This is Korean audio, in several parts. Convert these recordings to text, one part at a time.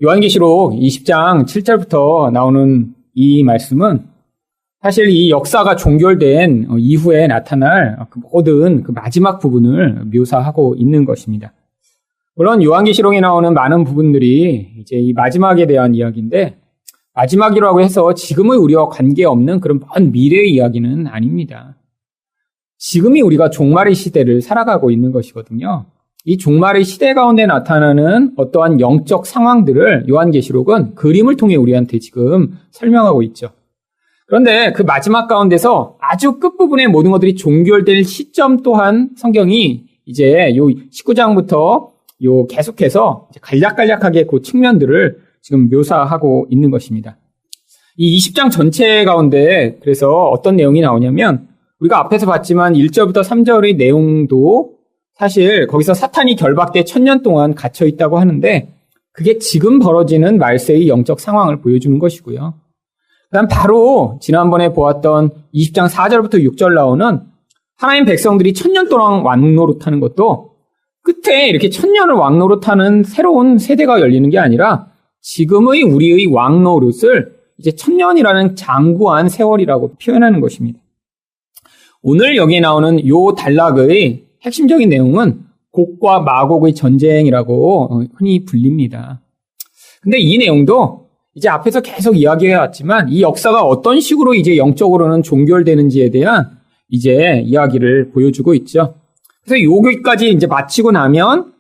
요한계시록 20장 7절부터 나오는 이 말씀은 사실 이 역사가 종결된 이후에 나타날 그 모든 그 마지막 부분을 묘사하고 있는 것입니다. 물론 요한계시록에 나오는 많은 부분들이 이제 이 마지막에 대한 이야기인데, 마지막이라고 해서 지금의 우리와 관계없는 그런 먼 미래의 이야기는 아닙니다. 지금이 우리가 종말의 시대를 살아가고 있는 것이거든요. 이 종말의 시대 가운데 나타나는 어떠한 영적 상황들을 요한계시록은 그림을 통해 우리한테 지금 설명하고 있죠. 그런데 그 마지막 가운데서 아주 끝부분에 모든 것들이 종결될 시점 또한 성경이 이제 요 19장부터 요 계속해서 간략간략하게 그 측면들을 지금 묘사하고 있는 것입니다. 이 20장 전체 가운데 그래서 어떤 내용이 나오냐면, 우리가 앞에서 봤지만 1절부터 3절의 내용도 사실 거기서 사탄이 결박돼 1000년 동안 갇혀 있다고 하는데, 그게 지금 벌어지는 말세의 영적 상황을 보여주는 것이고요. 그다음 바로 지난번에 보았던 20장 4절부터 6절 나오는 하나님 백성들이 1000년 동안 왕노릇하는 것도 끝에 이렇게 1000년을 왕노릇하는 새로운 세대가 열리는 게 아니라 지금의 우리의 왕노릇을 이제 1000년이라는 장구한 세월이라고 표현하는 것입니다. 오늘 여기에 나오는 요 단락의 핵심적인 내용은 곡과 마곡의 전쟁이라고 흔히 불립니다. 근데 이 내용도 이제 앞에서 계속 이야기해왔지만 이 역사가 어떤 식으로 이제 영적으로는 종결되는지에 대한 이제 이야기를 보여주고 있죠. 그래서 여기까지 이제 마치고 나면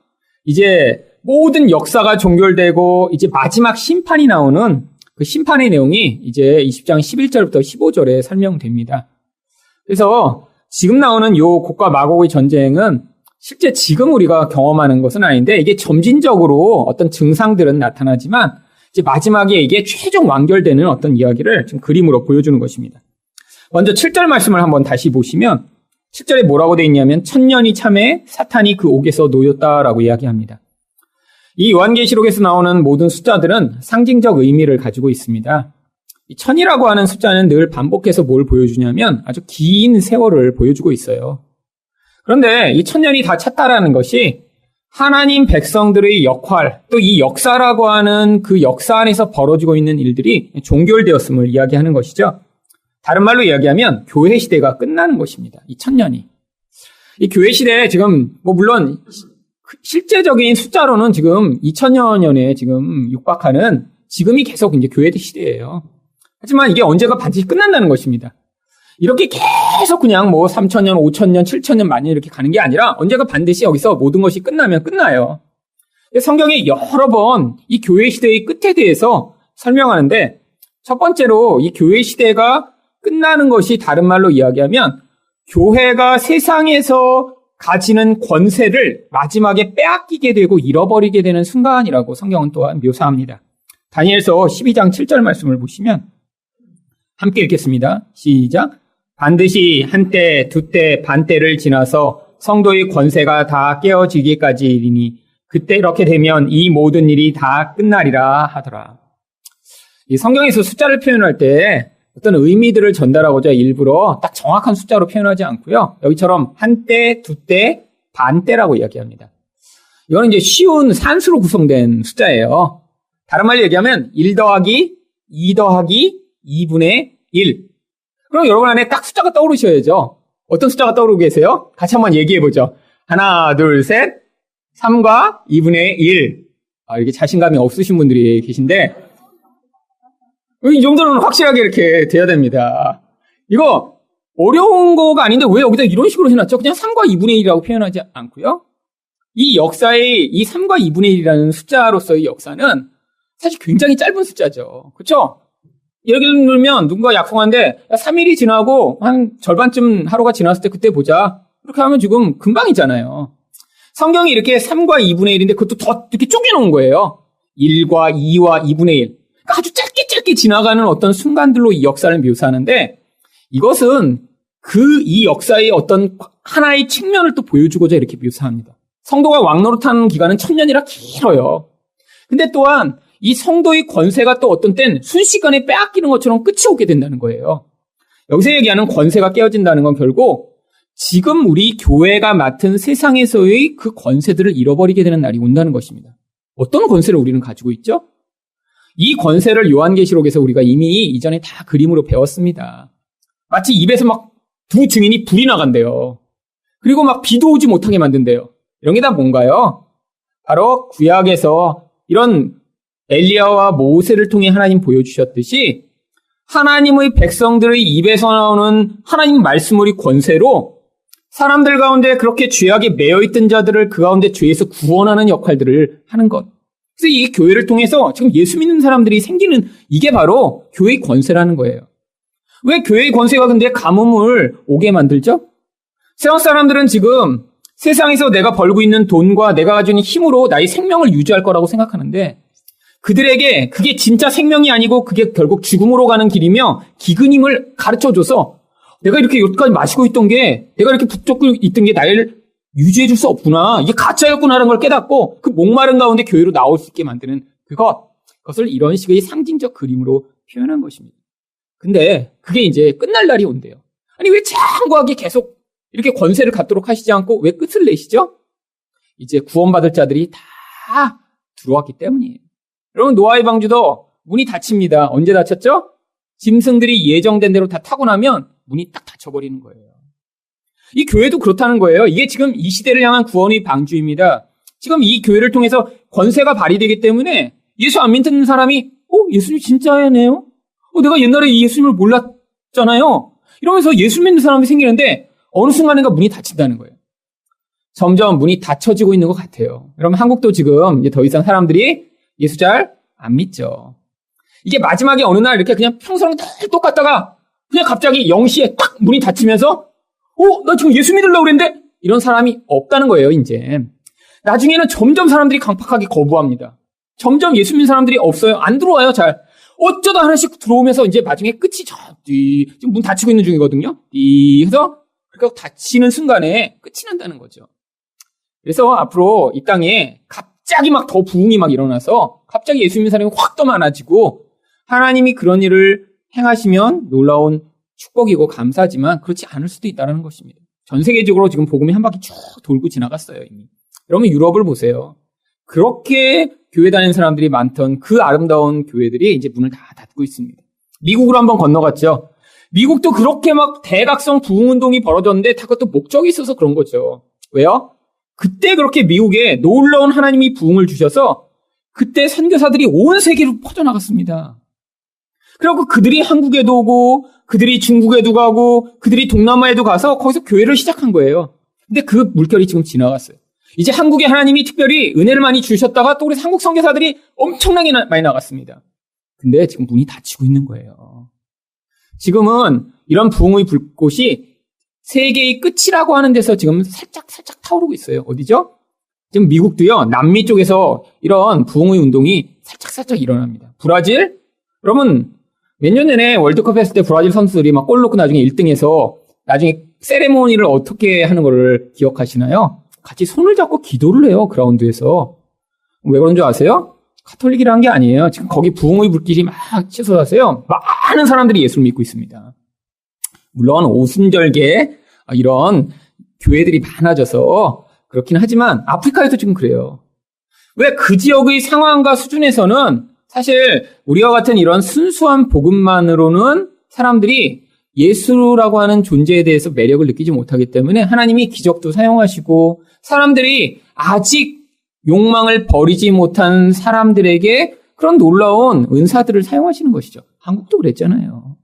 이제 모든 역사가 종결되고 이제 마지막 심판이 나오는 그 심판의 내용이 이제 20장 11절부터 15절에 설명됩니다. 그래서 지금 나오는 요 곡과 마곡의 전쟁은 실제 지금 우리가 경험하는 것은 아닌데, 이게 점진적으로 어떤 증상들은 나타나지만 이제 마지막에 이게 최종 완결되는 어떤 이야기를 지금 그림으로 보여주는 것입니다. 먼저 7절 말씀을 한번 다시 보시면 7절에 뭐라고 되어 있냐면, 1000년이 참에 사탄이 그 옥에서 놓였다라고 이야기합니다. 이 요한계시록에서 나오는 모든 숫자들은 상징적 의미를 가지고 있습니다. 이 1000이라고 하는 숫자는 늘 반복해서 뭘 보여주냐면 아주 긴 세월을 보여주고 있어요. 그런데 이 1000년이 다 찼다라는 것이 하나님 백성들의 역할, 또 이 역사라고 하는 그 역사 안에서 벌어지고 있는 일들이 종결되었음을 이야기하는 것이죠. 다른 말로 이야기하면 교회 시대가 끝나는 것입니다. 이 1000년이. 이 교회 시대에 지금 물론 실제적인 숫자로는 지금 2000년에 지금 육박하는 지금이 계속 이제 교회 시대예요. 하지만 이게 언제가 반드시 끝난다는 것입니다. 이렇게 계속 그냥 3000년, 5000년, 7000년, 만년 이렇게 가는 게 아니라 언제가 반드시 여기서 모든 것이 끝나면 끝나요. 성경이 여러 번 이 교회 시대의 끝에 대해서 설명하는데, 첫 번째로 이 교회 시대가 끝나는 것이 다른 말로 이야기하면 교회가 세상에서 가지는 권세를 마지막에 빼앗기게 되고 잃어버리게 되는 순간이라고 성경은 또한 묘사합니다. 다니엘서 12장 7절 말씀을 보시면 함께 읽겠습니다. 시작. 반드시 한때, 두때, 반때를 지나서 성도의 권세가 다 깨어지기까지이니 그때 이렇게 되면 이 모든 일이 다 끝나리라 하더라. 이 성경에서 숫자를 표현할 때 어떤 의미들을 전달하고자 일부러 딱 정확한 숫자로 표현하지 않고요. 여기처럼 한때, 두때, 반때라고 이야기합니다. 이거는 이제 쉬운 산수로 구성된 숫자예요. 다른 말로 얘기하면 1 더하기 2 더하기 2분의 1. 그럼 여러분 안에 딱 숫자가 떠오르셔야죠. 어떤 숫자가 떠오르고 계세요? 같이 한번 얘기해보죠. 하나, 둘, 셋. 3과 2분의 1. 이렇게 자신감이 없으신 분들이 계신데, 이 정도는 확실하게 이렇게 돼야 됩니다. 이거 어려운 거가 아닌데 왜 여기다 이런 식으로 해놨죠? 그냥 3과 2분의 1이라고 표현하지 않고요. 이 역사의 이 3과 2분의 1이라는 숫자로서의 역사는 사실 굉장히 짧은 숫자죠. 그렇죠? 예를 들면 누군가 약속하는데 3일이 지나고 한 절반쯤 하루가 지났을 때 그때 보자. 이렇게 하면 지금 금방이잖아요. 성경이 이렇게 3과 2분의 1인데 그것도 더 이렇게 쪼개놓은 거예요. 1과 2와 2분의 1. 그러니까 아주 짧게 지나가는 어떤 순간들로 이 역사를 묘사하는데, 이것은 이 역사의 어떤 하나의 측면을 또 보여주고자 이렇게 묘사합니다. 성도가 왕노릇하는 기간은 1000년이라 길어요. 근데 또한 이 성도의 권세가 또 어떤 땐 순식간에 빼앗기는 것처럼 끝이 오게 된다는 거예요. 여기서 얘기하는 권세가 깨어진다는 건 결국 지금 우리 교회가 맡은 세상에서의 그 권세들을 잃어버리게 되는 날이 온다는 것입니다. 어떤 권세를 우리는 가지고 있죠? 이 권세를 요한계시록에서 우리가 이미 이전에 다 그림으로 배웠습니다. 마치 입에서 막 두 증인이 불이 나간대요. 그리고 막 비도 오지 못하게 만든대요. 이런 게 다 뭔가요? 바로 구약에서 이런 엘리야와 모세를 통해 하나님 보여주셨듯이 하나님의 백성들의 입에서 나오는 하나님 말씀의 권세로 사람들 가운데 그렇게 죄악에 매여있던 자들을 그 가운데 죄에서 구원하는 역할들을 하는 것. 그래서 이 교회를 통해서 지금 예수 믿는 사람들이 생기는 이게 바로 교회의 권세라는 거예요. 왜 교회의 권세가 근데 가뭄을 오게 만들죠? 세상 사람들은 지금 세상에서 내가 벌고 있는 돈과 내가 가지고 있는 힘으로 나의 생명을 유지할 거라고 생각하는데 그들에게 그게 진짜 생명이 아니고 그게 결국 죽음으로 가는 길이며 기근임을 가르쳐줘서 내가 이렇게 여기까지 마시고 있던 게 내가 이렇게 붙잡고 있던 게 나를 유지해 줄 수 없구나. 이게 가짜였구나라는 걸 깨닫고 그 목마른 가운데 교회로 나올 수 있게 만드는 그것을 이런 식의 상징적 그림으로 표현한 것입니다. 근데 그게 이제 끝날 날이 온대요. 아니 왜 장구하게 계속 이렇게 권세를 갖도록 하시지 않고 왜 끝을 내시죠? 이제 구원받을 자들이 다 들어왔기 때문이에요. 여러분 노아의 방주도 문이 닫힙니다. 언제 닫혔죠? 짐승들이 예정된 대로 다 타고 나면 문이 딱 닫혀버리는 거예요. 이 교회도 그렇다는 거예요. 이게 지금 이 시대를 향한 구원의 방주입니다. 지금 이 교회를 통해서 권세가 발휘되기 때문에 예수 안 믿는 사람이 예수님 진짜네요? 내가 옛날에 이 예수님을 몰랐잖아요. 이러면서 예수 믿는 사람이 생기는데 어느 순간인가 문이 닫힌다는 거예요. 점점 문이 닫혀지고 있는 것 같아요. 여러분 한국도 지금 이제 더 이상 사람들이 예수 잘 안 믿죠. 이게 마지막에 어느 날 이렇게 그냥 평소랑 늘 똑같다가 그냥 갑자기 0시에 딱 문이 닫히면서 나 지금 예수 믿으려고 그랬는데 이런 사람이 없다는 거예요, 이제. 나중에는 점점 사람들이 강팍하게 거부합니다. 점점 예수 믿는 사람들이 없어요. 안 들어와요, 잘. 어쩌다 하나씩 들어오면서 이제 나중에 끝이 지금 문 닫히고 있는 중이거든요. 해서 그렇게 닫히는 순간에 끝이 난다는 거죠. 그래서 앞으로 이 땅에 갑자기 막 더 부흥이 막 일어나서 갑자기 예수 믿는 사람이 확 더 많아지고 하나님이 그런 일을 행하시면 놀라운 축복이고 감사하지만 그렇지 않을 수도 있다는 것입니다. 전 세계적으로 지금 복음이 한 바퀴 쭉 돌고 지나갔어요, 이미. 여러분 유럽을 보세요. 그렇게 교회 다니는 사람들이 많던 그 아름다운 교회들이 이제 문을 다 닫고 있습니다. 미국으로 한번 건너갔죠. 미국도 그렇게 막 대각성 부흥운동이 벌어졌는데 다 그것도 목적이 있어서 그런 거죠. 왜요? 그때 그렇게 미국에 놀라운 하나님이 부흥을 주셔서 그때 선교사들이 온 세계로 퍼져나갔습니다. 그리고 그들이 한국에도 오고 그들이 중국에도 가고 그들이 동남아에도 가서 거기서 교회를 시작한 거예요. 근데 그 물결이 지금 지나갔어요. 이제 한국에 하나님이 특별히 은혜를 많이 주셨다가 또 우리 한국 선교사들이 엄청나게 많이 나갔습니다. 근데 지금 문이 닫히고 있는 거예요. 지금은 이런 부흥의 불꽃이 세계의 끝이라고 하는 데서 지금 살짝 타오르고 있어요. 어디죠? 지금 미국도요. 남미 쪽에서 이런 부흥의 운동이 살짝 일어납니다. 브라질? 여러분 몇 년 전에 월드컵 했을 때 브라질 선수들이 막 골 넣고 나중에 1등해서 나중에 세레모니를 어떻게 하는 거를 기억하시나요? 같이 손을 잡고 기도를 해요. 그라운드에서. 왜 그런 줄 아세요? 카톨릭이라는 게 아니에요. 지금 거기 부흥의 불길이 막 치솟아서요. 많은 사람들이 예수를 믿고 있습니다. 물론 오순절계 이런 교회들이 많아져서 그렇긴 하지만 아프리카에도 지금 그래요. 왜 그 지역의 상황과 수준에서는 사실 우리와 같은 이런 순수한 복음만으로는 사람들이 예수라고 하는 존재에 대해서 매력을 느끼지 못하기 때문에 하나님이 기적도 사용하시고 사람들이 아직 욕망을 버리지 못한 사람들에게 그런 놀라운 은사들을 사용하시는 것이죠. 한국도 그랬잖아요.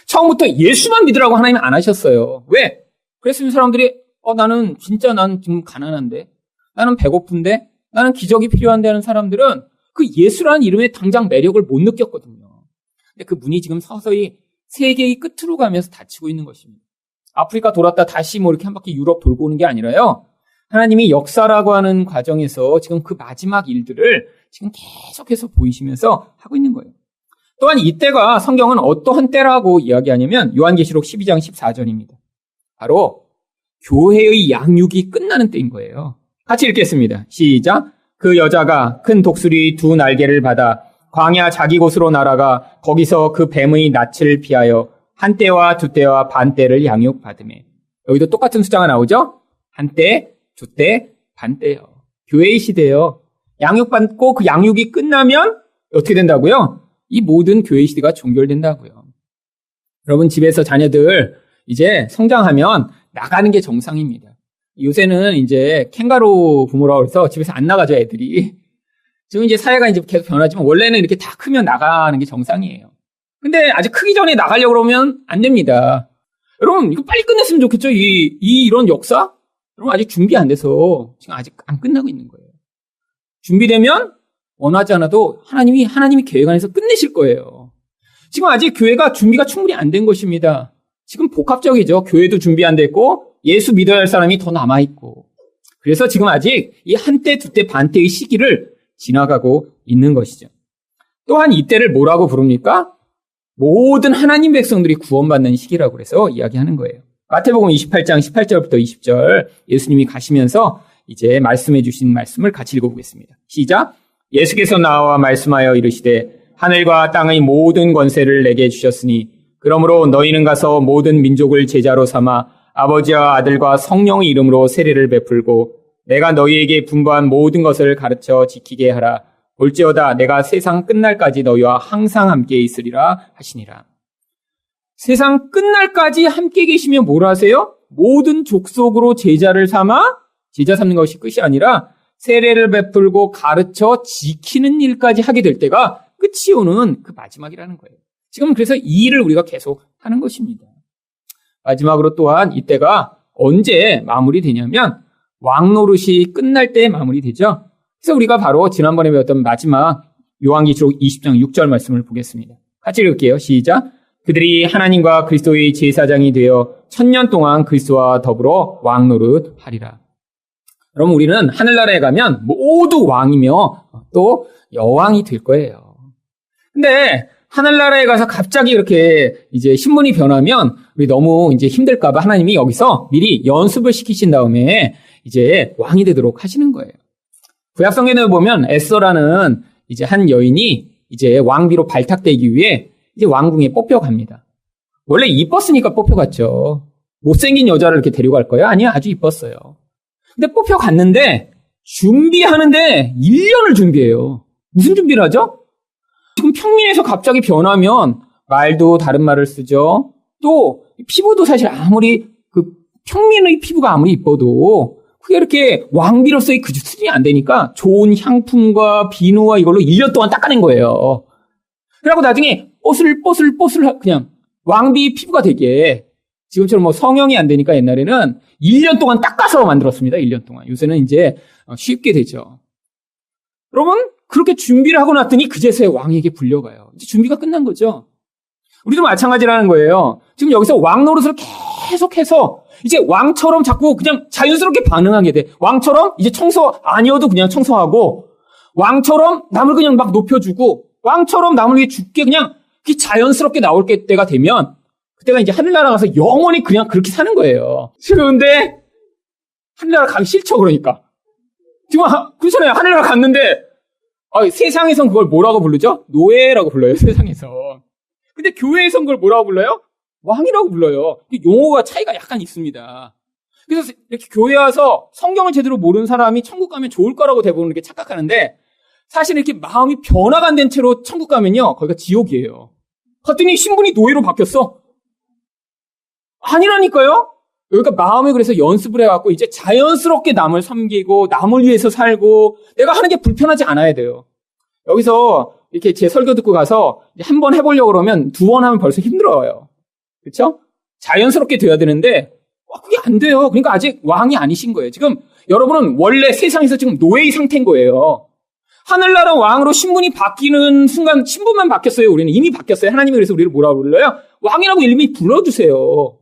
처음부터 예수만 믿으라고 하나님은 안 하셨어요. 왜? 그랬으면 사람들이 난 지금 가난한데 나는 배고픈데 나는 기적이 필요한데 하는 사람들은 그 예수라는 이름에 당장 매력을 못 느꼈거든요. 근데 그 문이 지금 서서히 세계의 끝으로 가면서 닫히고 있는 것입니다. 아프리카 돌았다 다시 이렇게 한 바퀴 유럽 돌고 오는 게 아니라요. 하나님이 역사라고 하는 과정에서 지금 그 마지막 일들을 지금 계속해서 보이시면서 하고 있는 거예요. 또한 이때가 성경은 어떠한 때라고 이야기하냐면 요한계시록 12장 14절입니다. 바로 교회의 양육이 끝나는 때인 거예요. 같이 읽겠습니다. 시작. 그 여자가 큰 독수리 2 날개를 받아 광야 자기 곳으로 날아가 거기서 그 뱀의 낯을 피하여 한 때와 두 때와 반 때를 양육받으며. 여기도 똑같은 숫자가 나오죠? 한 때, 두 때, 반 때요. 교회의 시대요. 양육받고 그 양육이 끝나면 어떻게 된다고요? 이 모든 교회 시대가 종결된다고요. 여러분 집에서 자녀들 이제 성장하면 나가는 게 정상입니다. 요새는 이제 캥거루 부모라고 해서 집에서 안 나가죠, 애들이. 지금 이제 사회가 이제 계속 변하지만 원래는 이렇게 다 크면 나가는 게 정상이에요. 근데 아직 크기 전에 나가려고 그러면 안 됩니다. 여러분, 이거 빨리 끝냈으면 좋겠죠? 이런 역사? 여러분, 아직 준비 안 돼서 지금 아직 안 끝나고 있는 거예요. 준비되면 원하지 않아도 하나님이 계획 안에서 끝내실 거예요. 지금 아직 교회가 준비가 충분히 안 된 것입니다. 지금 복합적이죠. 교회도 준비 안 됐고, 예수 믿어야 할 사람이 더 남아있고. 그래서 지금 아직 이 한때, 두때, 반때의 시기를 지나가고 있는 것이죠. 또한 이때를 뭐라고 부릅니까? 모든 하나님 백성들이 구원받는 시기라고 해서 이야기하는 거예요. 마태복음 28장 18절부터 20절 예수님이 가시면서 이제 말씀해 주신 말씀을 같이 읽어보겠습니다. 시작! 예수께서 나와 말씀하여 이르시되 하늘과 땅의 모든 권세를 내게 주셨으니 그러므로 너희는 가서 모든 민족을 제자로 삼아 아버지와 아들과 성령의 이름으로 세례를 베풀고 내가 너희에게 분부한 모든 것을 가르쳐 지키게 하라. 볼지어다 내가 세상 끝날까지 너희와 항상 함께 있으리라 하시니라. 세상 끝날까지 함께 계시면 뭘 하세요? 모든 족속으로 제자를 삼아 제자 삼는 것이 끝이 아니라 세례를 베풀고 가르쳐 지키는 일까지 하게 될 때가 끝이 오는 그 마지막이라는 거예요. 지금 그래서 이 일을 우리가 계속 하는 것입니다. 마지막으로 또한 이때가 언제 마무리되냐면 왕노릇이 끝날 때 마무리되죠. 그래서 우리가 바로 지난번에 배웠던 마지막 요한계시록 20장 6절 말씀을 보겠습니다. 같이 읽을게요. 시작. 그들이 하나님과 그리스도의 제사장이 되어 1000년 동안 그리스도와 더불어 왕노릇 하리라. 여러분 우리는 하늘나라에 가면 모두 왕이며 또 여왕이 될 거예요. 근데 하늘나라에 가서 갑자기 이렇게 이제 신분이 변하면 우리 너무 이제 힘들까봐 하나님이 여기서 미리 연습을 시키신 다음에 이제 왕이 되도록 하시는 거예요. 구약성경에 보면 에스더라는 이제 한 여인이 이제 왕비로 발탁되기 위해 이제 왕궁에 뽑혀갑니다. 원래 이뻤으니까 뽑혀갔죠. 못생긴 여자를 이렇게 데려갈 거예요? 아니요, 아주 이뻤어요. 근데 뽑혀갔는데 준비하는데 1년을 준비해요. 무슨 준비를 하죠? 지금 평민에서 갑자기 변하면 말도 다른 말을 쓰죠. 또 피부도 사실 아무리 그 평민의 피부가 아무리 이뻐도 그게 이렇게 왕비로서의 그 수준이 안 되니까 좋은 향품과 비누와 이걸로 1년 동안 닦아낸 거예요. 그리고 나중에 뽀슬뽀슬 그냥 왕비 피부가 되게 지금처럼 뭐 성형이 안 되니까 옛날에는 1년 동안 닦아서 만들었습니다. 1년 동안. 요새는 이제 쉽게 되죠. 여러분 그렇게 준비를 하고 났더니 그제서야 왕에게 불려가요. 이제 준비가 끝난 거죠. 우리도 마찬가지라는 거예요. 지금 여기서 왕 노릇을 계속해서 이제 왕처럼 자꾸 그냥 자연스럽게 반응하게 돼. 왕처럼 이제 청소 아니어도 그냥 청소하고 왕처럼 남을 그냥 막 높여주고 왕처럼 남을 위해 죽게 그냥 자연스럽게 나올 때가 되면 그때가 이제 하늘나라 가서 영원히 그냥 그렇게 사는 거예요. 그런데 하늘나라 가기 싫죠. 그러니까. 지금 그렇잖아요. 하늘나라 갔는데 세상에선 그걸 뭐라고 부르죠? 노예라고 불러요. 세상에서. 근데 교회에선 그걸 뭐라고 불러요? 왕이라고 불러요. 용어가 차이가 약간 있습니다. 그래서 이렇게 교회 와서 성경을 제대로 모르는 사람이 천국 가면 좋을 거라고 대부분 이렇게 착각하는데 사실 이렇게 마음이 변화가 안 된 채로 천국 가면요. 거기가 지옥이에요. 갔더니 신분이 노예로 바뀌었어. 아니라니까요? 그러니까 마음을 그래서 연습을 해갖고 이제 자연스럽게 남을 섬기고 남을 위해서 살고 내가 하는 게 불편하지 않아야 돼요. 여기서 이렇게 제 설교 듣고 가서 한 번 해보려고 그러면 2번 하면 벌써 힘들어요. 그렇죠? 자연스럽게 돼야 되는데 그게 안 돼요. 그러니까 아직 왕이 아니신 거예요. 지금 여러분은 원래 세상에서 지금 노예의 상태인 거예요. 하늘나라 왕으로 신분이 바뀌는 순간 신분만 바뀌었어요. 우리는 이미 바뀌었어요. 하나님이 그래서 우리를 뭐라고 불러요? 왕이라고 이름이 불러주세요.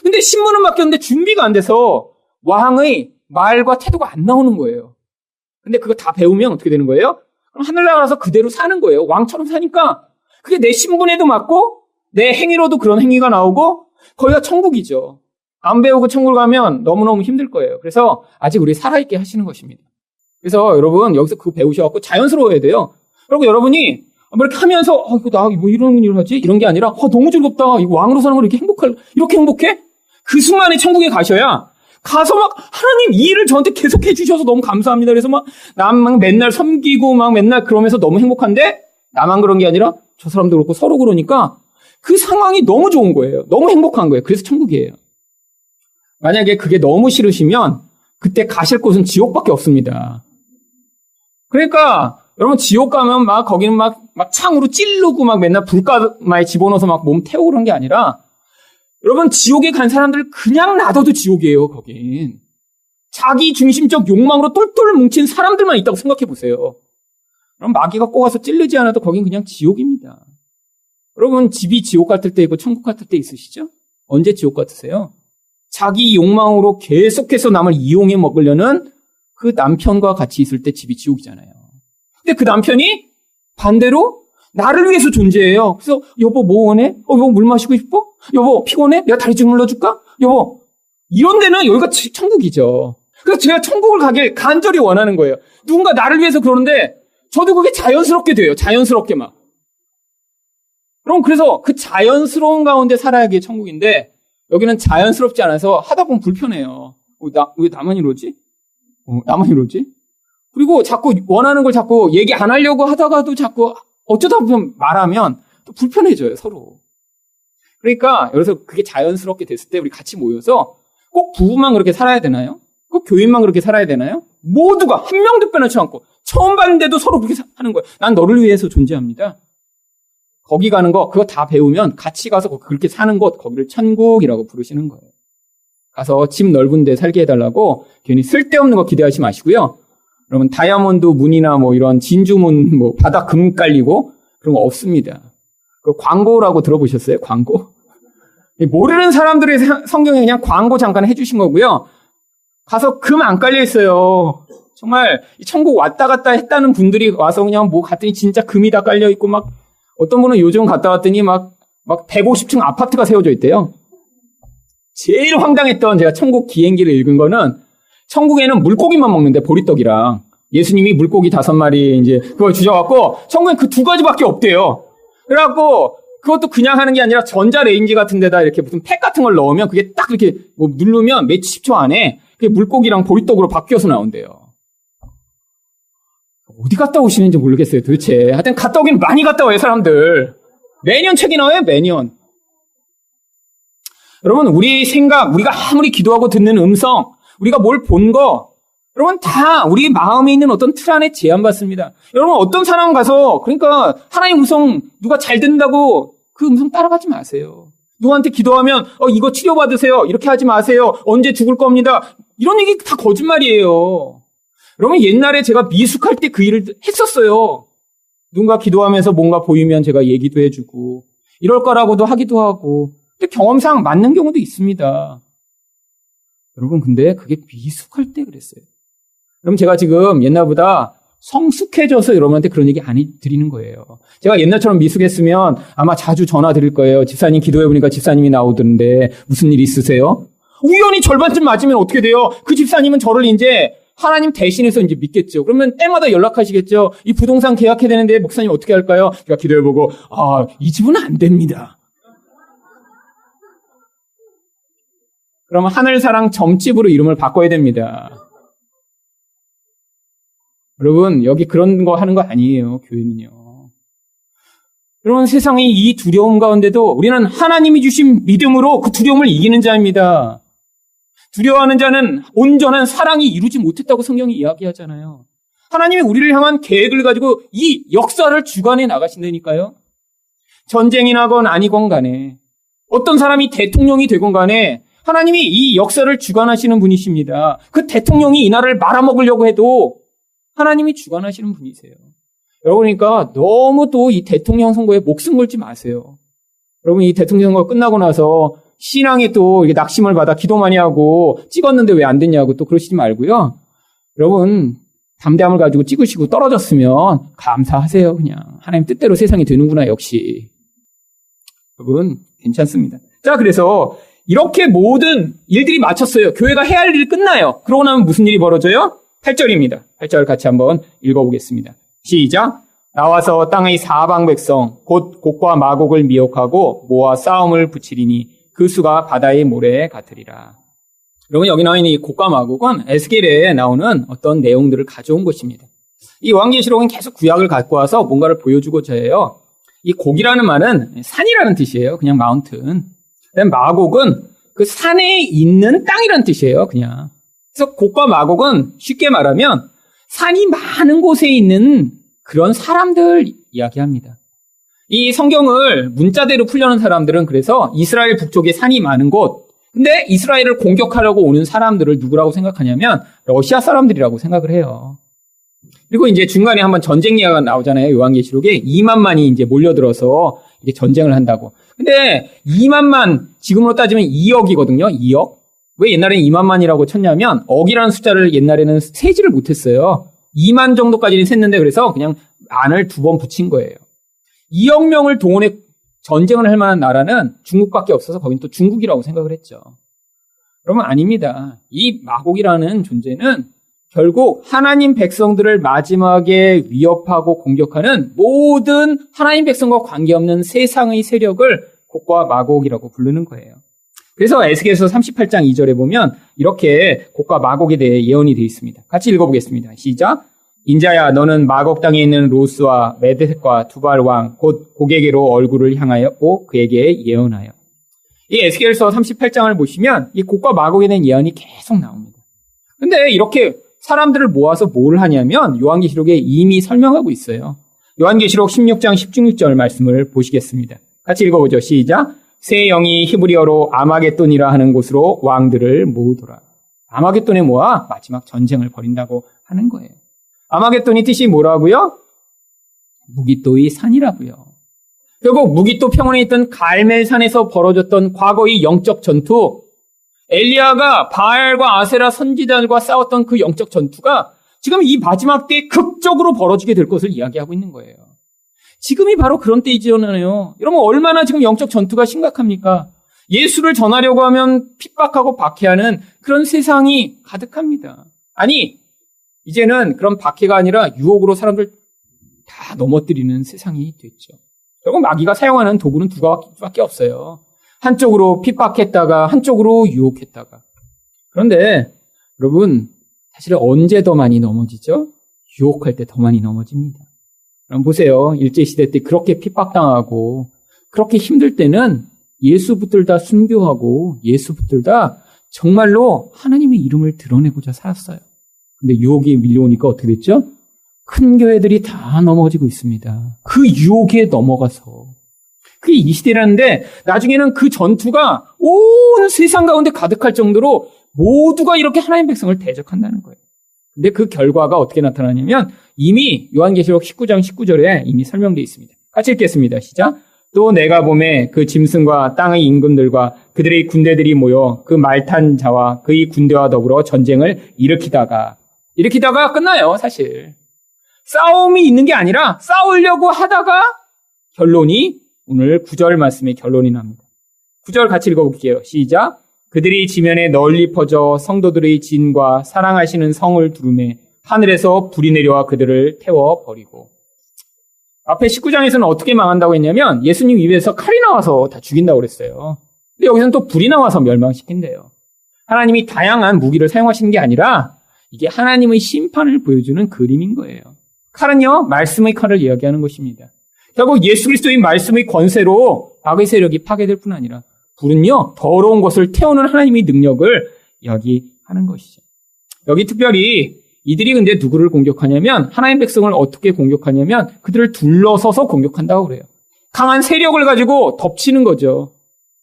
근데 신분은 바뀌었는데 준비가 안 돼서 왕의 말과 태도가 안 나오는 거예요. 근데 그거 다 배우면 어떻게 되는 거예요? 그럼 하늘나라 가서 그대로 사는 거예요. 왕처럼 사니까 그게 내 신분에도 맞고 내 행위로도 그런 행위가 나오고 거기가 천국이죠. 안 배우고 천국을 가면 너무너무 힘들 거예요. 그래서 아직 우리 살아있게 하시는 것입니다. 그래서 여러분 여기서 그거 배우셔갖고 자연스러워야 돼요. 그리고 여러분이 뭐 이렇게 하면서 이거 나 뭐 이런 일을 하지? 이런 게 아니라 너무 즐겁다. 이거 왕으로 사는 거 이렇게 행복해? 그 순간에 천국에 가셔야 가서 막 하나님 이 일을 저한테 계속 해주셔서 너무 감사합니다. 그래서 막 맨날 섬기고 막 맨날 그러면서 너무 행복한데 나만 그런 게 아니라 저 사람도 그렇고 서로 그러니까 그 상황이 너무 좋은 거예요. 너무 행복한 거예요. 그래서 천국이에요. 만약에 그게 너무 싫으시면 그때 가실 곳은 지옥밖에 없습니다. 그러니까 여러분 지옥 가면 막 거기는 막 창으로 찌르고 막 맨날 불가마에 집어넣어서 막 몸 태우고 그런 게 아니라 여러분 지옥에 간 사람들 그냥 놔둬도 지옥이에요. 거긴. 자기 중심적 욕망으로 똘똘 뭉친 사람들만 있다고 생각해 보세요. 그럼 마귀가 꼬아서 찔르지 않아도 거긴 그냥 지옥입니다. 여러분 집이 지옥 같을 때 있고 천국 같을 때 있으시죠? 언제 지옥 같으세요? 자기 욕망으로 계속해서 남을 이용해 먹으려는 그 남편과 같이 있을 때 집이 지옥이잖아요. 근데 그 남편이 반대로 나를 위해서 존재해요. 그래서 여보 뭐 원해? 여보 물 마시고 싶어? 여보 피곤해? 내가 다리 좀 눌러줄까? 여보 이런 데는 여기가 천국이죠. 그래서 제가 천국을 가길 간절히 원하는 거예요. 누군가 나를 위해서 그러는데 저도 그게 자연스럽게 돼요. 자연스럽게 막. 그럼 그래서 그 자연스러운 가운데 살아야 게 천국인데 여기는 자연스럽지 않아서 하다 보면 불편해요. 왜 나만 이러지? 나만 이러지? 그리고 자꾸 원하는 걸 자꾸 얘기 안 하려고 하다가도 자꾸 어쩌다 보면 말하면 또 불편해져요, 서로. 그러니까 여기서 그게 자연스럽게 됐을 때 우리 같이 모여서 꼭 부부만 그렇게 살아야 되나요? 꼭 교인만 그렇게 살아야 되나요? 모두가 한 명도 빼놓지 않고 처음 봤는데도 서로 그렇게 하는 거예요. 난 너를 위해서 존재합니다. 거기 가는 거 그거 다 배우면 같이 가서 그렇게 사는 곳 거기를 천국이라고 부르시는 거예요. 가서 집 넓은 데 살게 해달라고 괜히 쓸데없는 거 기대하지 마시고요. 여러분 다이아몬드 문이나 뭐 이런 진주문 뭐 바닥 금 깔리고 그런 거 없습니다. 그 광고라고 들어보셨어요? 광고? 모르는 사람들의 성경에 그냥 광고 잠깐 해주신 거고요. 가서 금 안 깔려 있어요. 정말 천국 왔다 갔다 했다는 분들이 와서 그냥 뭐 갔더니 진짜 금이 다 깔려 있고 막 어떤 분은 요즘 갔다 왔더니 막 150층 아파트가 세워져 있대요. 제일 황당했던 제가 천국 기행기를 읽은 거는 천국에는 물고기만 먹는데 보리떡이랑 예수님이 물고기 5마리 이제 그걸 주셔갖고 천국엔 그 2가지밖에 없대요. 그래갖고 그것도 그냥 하는 게 아니라 전자레인지 같은 데다 이렇게 무슨 팩 같은 걸 넣으면 그게 딱 이렇게 뭐 누르면 몇 10초 안에 그게 물고기랑 보리떡으로 바뀌어서 나온대요. 어디 갔다 오시는지 모르겠어요, 도대체. 하여튼 갔다 오긴 많이 갔다 와요, 사람들. 매년 책이 나와요, 매년. 여러분, 우리 생각, 우리가 아무리 기도하고 듣는 음성, 우리가 뭘 본 거, 여러분 다 우리 마음에 있는 어떤 틀 안에 제한받습니다. 여러분 어떤 사람 가서 그러니까 하나님 음성 누가 잘 듣는다고 그 음성 따라가지 마세요. 누구한테 기도하면 이거 치료받으세요. 이렇게 하지 마세요. 언제 죽을 겁니다. 이런 얘기 다 거짓말이에요. 여러분 옛날에 제가 미숙할 때 그 일을 했었어요. 누군가 기도하면서 뭔가 보이면 제가 얘기도 해주고 이럴 거라고도 하기도 하고 근데 경험상 맞는 경우도 있습니다. 여러분 근데 그게 미숙할 때 그랬어요. 그럼 제가 지금 옛날보다 성숙해져서 여러분한테 그런 얘기 안 드리는 거예요. 제가 옛날처럼 미숙했으면 아마 자주 전화 드릴 거예요. 집사님 기도해보니까 집사님이 나오던데 무슨 일 있으세요? 우연히 절반쯤 맞으면 어떻게 돼요? 그 집사님은 저를 이제 하나님 대신해서 이제 믿겠죠. 그러면 때마다 연락하시겠죠. 이 부동산 계약해야 되는데 목사님 어떻게 할까요? 제가 기도해보고 이 집은 안 됩니다. 그러면 하늘사랑 점집으로 이름을 바꿔야 됩니다. 여러분 여기 그런 거 하는 거 아니에요. 교회는요. 여러분 세상의 이 두려움 가운데도 우리는 하나님이 주신 믿음으로 그 두려움을 이기는 자입니다. 두려워하는 자는 온전한 사랑이 이루지 못했다고 성경이 이야기하잖아요. 하나님이 우리를 향한 계획을 가지고 이 역사를 주관해 나가신다니까요. 전쟁이 나건 아니건 간에 어떤 사람이 대통령이 되건 간에 하나님이 이 역사를 주관하시는 분이십니다. 그 대통령이 이 나라를 말아먹으려고 해도 하나님이 주관하시는 분이세요. 여러분 그러니까 너무 또 이 대통령 선거에 목숨 걸지 마세요. 여러분 이 대통령 선거 끝나고 나서 신앙에 또 낙심을 받아 기도 많이 하고 찍었는데 왜 안 됐냐고 또 그러시지 말고요. 여러분 담대함을 가지고 찍으시고 떨어졌으면 감사하세요. 그냥 하나님 뜻대로 세상이 되는구나 역시. 여러분 괜찮습니다. 자 그래서 이렇게 모든 일들이 마쳤어요. 교회가 해야 할 일이 끝나요. 그러고 나면 무슨 일이 벌어져요? 8절입니다. 8절 같이 한번 읽어보겠습니다. 시작. 나와서 땅의 사방 백성 곧 곡과 마곡을 미혹하고 모아 싸움을 붙이리니 그 수가 바다의 모래 같으리라. 여러분 여기 나와 있는 이 곡과 마곡은 에스겔에 나오는 어떤 내용들을 가져온 것입니다. 이 요한계시록은 계속 구약을 갖고 와서 뭔가를 보여주고자 해요. 이 곡이라는 말은 산이라는 뜻이에요. 그냥 마운튼. 그다음에 마곡은 그 산에 있는 땅이라는 뜻이에요. 그냥. 그래서 곡과 마곡은 쉽게 말하면 산이 많은 곳에 있는 그런 사람들 이야기합니다. 이 성경을 문자대로 풀려는 사람들은 그래서 이스라엘 북쪽에 산이 많은 곳, 근데 이스라엘을 공격하려고 오는 사람들을 누구라고 생각하냐면 러시아 사람들이라고 생각을 해요. 그리고 이제 중간에 한번 전쟁 이야기가 나오잖아요. 요한계시록에 2만만이 이제 몰려들어서 이게 전쟁을 한다고. 근데 2만만 지금으로 따지면 2억이거든요. 2억. 왜 옛날에는 2만만이라고 쳤냐면 억이라는 숫자를 옛날에는 세지를 못했어요. 2만 정도까지는 셌는데 그래서 그냥 안을 2번 붙인 거예요. 2억 명을 동원해 전쟁을 할 만한 나라는 중국밖에 없어서 거긴 또 중국이라고 생각을 했죠. 그러면 아닙니다. 이 마곡이라는 존재는 결국 하나님 백성들을 마지막에 위협하고 공격하는 모든 하나님 백성과 관계없는 세상의 세력을 곡과 마곡이라고 부르는 거예요. 그래서 에스겔서 38장 2절에 보면 이렇게 곡과 마곡에 대해 예언이 되어 있습니다. 같이 읽어보겠습니다. 시작. 인자야 너는 마곡 땅에 있는 로스와 메데색과 두발 왕 곧 곡에게로 얼굴을 향하였고 그에게 예언하여. 이 에스겔서 38장을 보시면 이 곡과 마곡에 대한 예언이 계속 나옵니다. 근데 이렇게 사람들을 모아서 뭘 하냐면 요한계시록에 이미 설명하고 있어요. 요한계시록 16장 16절 말씀을 보시겠습니다. 같이 읽어보죠. 시작. 새 영이 히브리어로 아마겟돈이라 하는 곳으로 왕들을 모으더라. 아마겟돈에 모아 마지막 전쟁을 벌인다고 하는 거예요. 아마겟돈이 뜻이 뭐라고요? 무깃도의 산이라고요. 결국 무깃도 평원에 있던 갈멜산에서 벌어졌던 과거의 영적 전투, 엘리야가 바알과 아세라 선지자들과 싸웠던 그 영적 전투가 지금 이 마지막 때에 극적으로 벌어지게 될 것을 이야기하고 있는 거예요. 지금이 바로 그런 때이잖아요. 여러분 얼마나 지금 영적 전투가 심각합니까? 예수를 전하려고 하면 핍박하고 박해하는 그런 세상이 가득합니다. 아니 이제는 그런 박해가 아니라 유혹으로 사람들 다 넘어뜨리는 세상이 됐죠. 결국 마귀가 사용하는 도구는 두 가지밖에 없어요. 한쪽으로 핍박했다가 한쪽으로 유혹했다가. 그런데 여러분 사실 언제 더 많이 넘어지죠? 유혹할 때 더 많이 넘어집니다. 그럼 보세요. 일제시대 때 그렇게 핍박당하고 그렇게 힘들 때는 예수 붙들다 순교하고 예수 붙들다 정말로 하나님의 이름을 드러내고자 살았어요. 근데 유혹이 밀려오니까 어떻게 됐죠? 큰 교회들이 다 넘어지고 있습니다. 그 유혹에 넘어가서. 그게 이 시대라는데 나중에는 그 전투가 온 세상 가운데 가득할 정도로 모두가 이렇게 하나님 백성을 대적한다는 거예요. 근데 그 결과가 어떻게 나타나냐면 이미 요한계시록 19장 19절에 이미 설명되어 있습니다. 같이 읽겠습니다. 시작. 또 내가 보매 그 짐승과 땅의 임금들과 그들의 군대들이 모여 그 말탄 자와 그의 군대와 더불어 전쟁을 일으키다가 끝나요, 사실. 싸움이 있는 게 아니라 싸우려고 하다가 결론이 오늘 9절 말씀의 결론이 납니다. 9절 같이 읽어볼게요. 시작. 그들이 지면에 널리 퍼져 성도들의 진과 사랑하시는 성을 두르매 하늘에서 불이 내려와 그들을 태워버리고. 앞에 19장에서는 어떻게 망한다고 했냐면 예수님 입에서 칼이 나와서 다 죽인다고 그랬어요. 근데 여기서는 또 불이 나와서 멸망시킨대요. 하나님이 다양한 무기를 사용하시는 게 아니라 이게 하나님의 심판을 보여주는 그림인 거예요. 칼은요, 말씀의 칼을 이야기하는 것입니다. 결국 예수 그리스도의 말씀의 권세로 악의 세력이 파괴될 뿐 아니라 불은요, 더러운 것을 태우는 하나님의 능력을 이야기하는 것이죠. 여기 특별히 이들이 근데 누구를 공격하냐면 하나님 백성을 어떻게 공격하냐면 그들을 둘러서서 공격한다고 그래요. 강한 세력을 가지고 덮치는 거죠.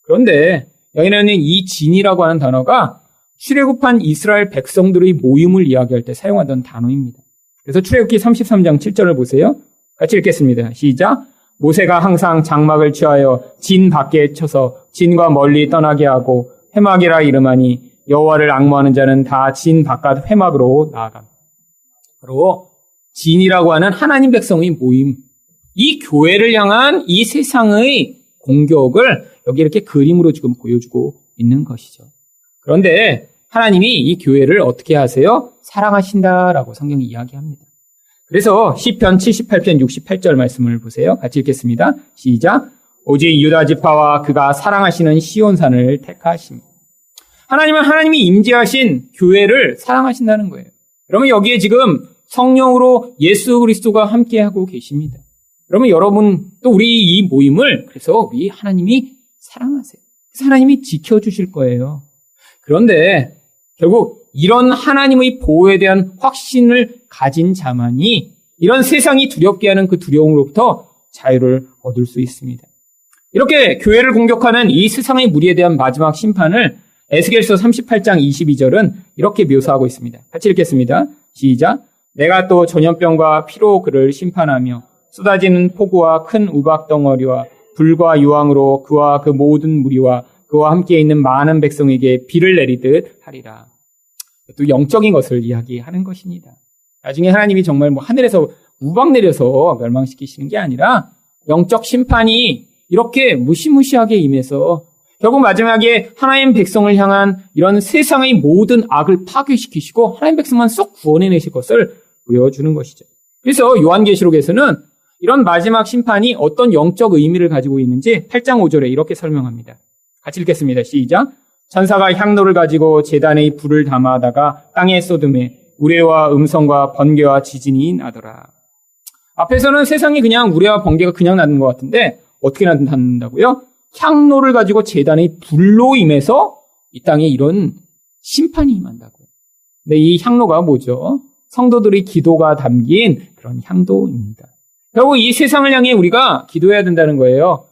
그런데 여기는 이 진이라고 하는 단어가 출애굽한 이스라엘 백성들의 모임을 이야기할 때 사용하던 단어입니다. 그래서 출애굽기 33장 7절을 보세요. 같이 읽겠습니다. 시작. 모세가 항상 장막을 취하여 진 밖에 쳐서 진과 멀리 떠나게 하고 회막이라 이름하니 여호와를 앙모하는 자는 다 진 바깥 회막으로 나아갑니다. 바로 진이라고 하는 하나님 백성의 모임, 이 교회를 향한 이 세상의 공격을 여기 이렇게 그림으로 지금 보여주고 있는 것이죠. 그런데 하나님이 이 교회를 어떻게 하세요? 사랑하신다라고 성경이 이야기합니다. 그래서 시편 78편 68절 말씀을 보세요. 같이 읽겠습니다. 시작. 오직 유다 지파와 그가 사랑하시는 시온산을 택하십니다. 하나님은 하나님이 임재하신 교회를 사랑하신다는 거예요. 그러면 여기에 지금 성령으로 예수 그리스도가 함께하고 계십니다. 그러면 여러분 또 우리 이 모임을 그래서 우리 하나님이 사랑하세요. 그래서 하나님이 지켜주실 거예요. 그런데 결국 이런 하나님의 보호에 대한 확신을 가진 자만이 이런 세상이 두렵게 하는 그 두려움으로부터 자유를 얻을 수 있습니다. 이렇게 교회를 공격하는 이 세상의 무리에 대한 마지막 심판을 에스겔서 38장 22절은 이렇게 묘사하고 있습니다. 같이 읽겠습니다. 시작. 내가 또 전염병과 피로 그를 심판하며 쏟아지는 폭우와 큰 우박 덩어리와 불과 유황으로 그와 그 모든 무리와 그와 함께 있는 많은 백성에게 비를 내리듯 하리라. 또 영적인 것을 이야기하는 것입니다. 나중에 하나님이 정말 하늘에서 우박 내려서 멸망시키시는 게 아니라 영적 심판이 이렇게 무시무시하게 임해서 결국 마지막에 하나님 백성을 향한 이런 세상의 모든 악을 파괴시키시고 하나님 백성만 쏙 구원해내실 것을 보여주는 것이죠. 그래서 요한계시록에서는 이런 마지막 심판이 어떤 영적 의미를 가지고 있는지 8장 5절에 이렇게 설명합니다. 같이 읽겠습니다. 시작. 천사가 향로를 가지고 제단에 불을 담아다가 땅에 쏟음에 우레와 음성과 번개와 지진이 나더라. 앞에서는 세상이 그냥 우레와 번개가 그냥 나는 것 같은데 어떻게 나는다고요? 향로를 가지고 제단의 불로 임해서 이 땅에 이런 심판이 임한다고. 근데 이 향로가 뭐죠? 성도들의 기도가 담긴 그런 향도입니다. 결국 이 세상을 향해 우리가 기도해야 된다는 거예요.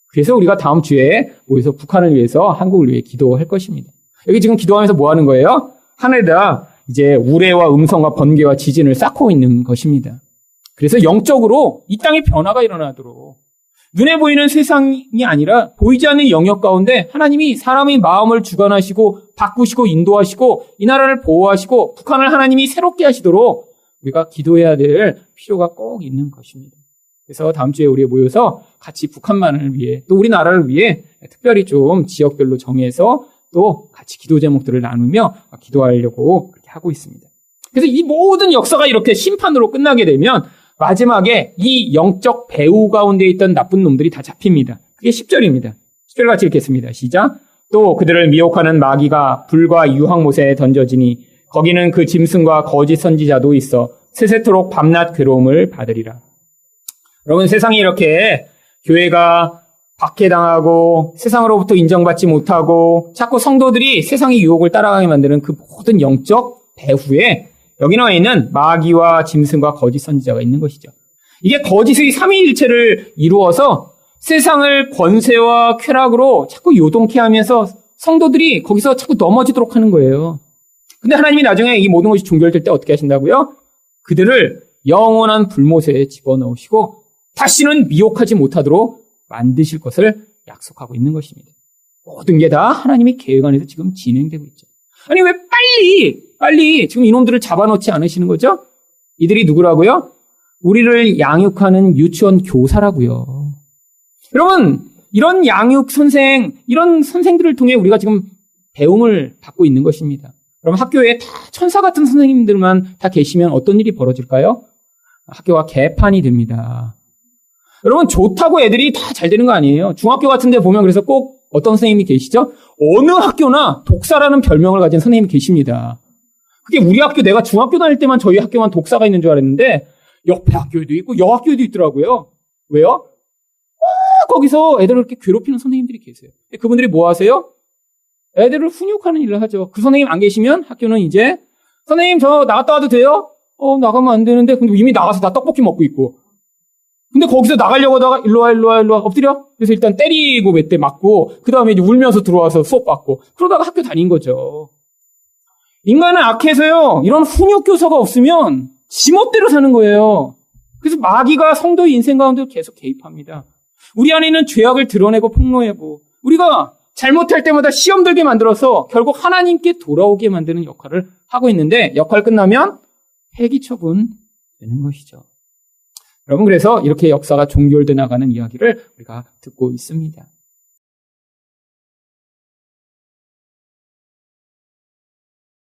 그래서 우리가 다음 주에 모여서 북한을 위해서, 한국을 위해 기도할 것입니다. 여기 지금 기도하면서 뭐 하는 거예요? 하늘에다 이제 우레와 음성과 번개와 지진을 쌓고 있는 것입니다. 그래서 영적으로 이 땅에 변화가 일어나도록 눈에 보이는 세상이 아니라 보이지 않는 영역 가운데 하나님이 사람의 마음을 주관하시고 바꾸시고 인도하시고 이 나라를 보호하시고 북한을 하나님이 새롭게 하시도록 우리가 기도해야 될 필요가 꼭 있는 것입니다. 그래서 다음 주에 우리 모여서 같이 북한만을 위해 또 우리나라를 위해 특별히 좀 지역별로 정해서 또 같이 기도 제목들을 나누며 기도하려고 그렇게 하고 있습니다. 그래서 이 모든 역사가 이렇게 심판으로 끝나게 되면 마지막에 이 영적 배후 가운데 있던 나쁜 놈들이 다 잡힙니다. 그게 10절입니다. 10절 같이 읽겠습니다. 시작. 또 그들을 미혹하는 마귀가 불과 유황못에 던져지니 거기는 그 짐승과 거짓 선지자도 있어 세세토록 밤낮 괴로움을 받으리라. 여러분 세상이 이렇게 교회가 박해당하고 세상으로부터 인정받지 못하고 자꾸 성도들이 세상의 유혹을 따라가게 만드는 그 모든 영적 배후에 여기 나와 있는 마귀와 짐승과 거짓 선지자가 있는 것이죠. 이게 거짓의 삼위일체를 이루어서 세상을 권세와 쾌락으로 자꾸 요동케 하면서 성도들이 거기서 자꾸 넘어지도록 하는 거예요. 근데 하나님이 나중에 이 모든 것이 종결될 때 어떻게 하신다고요? 그들을 영원한 불못에 집어넣으시고 다시는 미혹하지 못하도록 만드실 것을 약속하고 있는 것입니다. 모든 게 다 하나님의 계획 안에서 지금 진행되고 있죠. 아니 왜 빨리 지금 이놈들을 잡아놓지 않으시는 거죠? 이들이 누구라고요? 우리를 양육하는 유치원 교사라고요. 여러분 이런 양육 선생, 이런 선생들을 통해 우리가 지금 배움을 받고 있는 것입니다. 그럼 학교에 다 천사 같은 선생님들만 다 계시면 어떤 일이 벌어질까요? 학교가 개판이 됩니다. 여러분 좋다고 애들이 다 잘 되는 거 아니에요. 중학교 같은 데 보면 그래서 꼭 어떤 선생님이 계시죠? 어느 학교나 독사라는 별명을 가진 선생님이 계십니다. 그게 우리 학교, 내가 중학교 다닐 때만 저희 학교만 독사가 있는 줄 알았는데 옆에 학교에도 있고 여학교에도 있더라고요. 왜요? 거기서 애들을 이렇게 괴롭히는 선생님들이 계세요. 그분들이 뭐 하세요? 애들을 훈육하는 일을 하죠. 그 선생님 안 계시면 학교는 이제 선생님 저 나갔다 와도 돼요? 나가면 안 되는데 근데 이미 나가서 나 떡볶이 먹고 있고 근데 거기서 나가려고 하다가 일로 와 엎드려? 그래서 일단 때리고 몇 대 맞고 그 다음에 이제 울면서 들어와서 수업 받고 그러다가 학교 다닌 거죠. 인간은 악해서요. 이런 훈육교사가 없으면 지멋대로 사는 거예요. 그래서 마귀가 성도의 인생 가운데 계속 개입합니다. 우리 안에 있는 죄악을 드러내고 폭로하고 우리가 잘못할 때마다 시험 들게 만들어서 결국 하나님께 돌아오게 만드는 역할을 하고 있는데 역할 끝나면 폐기 처분 되는 것이죠. 여러분 그래서 이렇게 역사가 종결돼 나가는 이야기를 우리가 듣고 있습니다.